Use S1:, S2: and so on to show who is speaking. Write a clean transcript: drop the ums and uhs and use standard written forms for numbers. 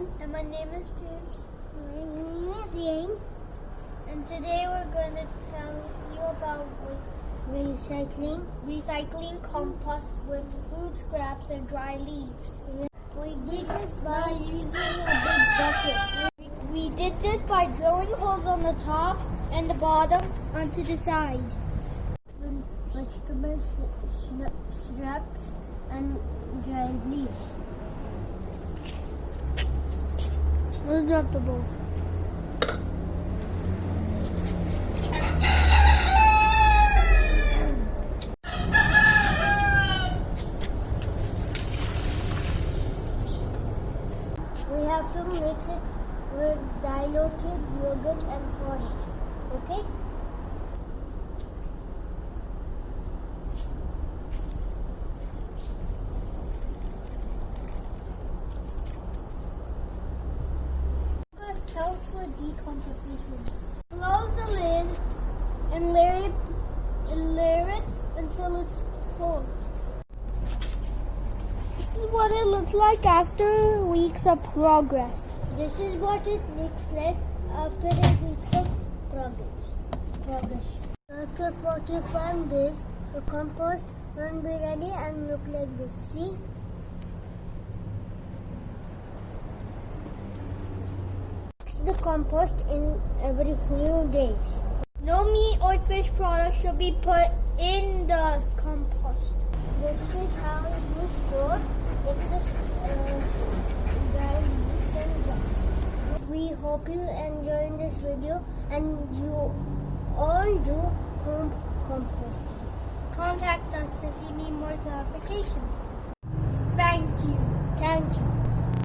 S1: Bensound.
S2: And my name is James.
S1: My name is Jane.
S2: And today we're going to tell you about recycling compost with food scraps and dry leaves.
S1: We did this by using a big bucket.
S2: We did this by drilling holes on the top and the bottom onto the side.
S1: Vegetable scraps and dried leaves.
S2: We'll drop the bowl.
S1: We have to mix it with diluted yogurt and porridge. Okay?
S2: Help for decomposition. Close the lid and layer it until it's full. This is what it looks like after weeks of progress.
S1: This is what it looks like after a week of progress. After 45 days, the compost will be ready and look like this. See? Mix the compost in every few days.
S2: No meat or fish products should be put in the compost.
S1: This is how you store excess dry leaves and grass. We hope you enjoyed this video and you all do home composting.
S2: Contact us if you need more clarification.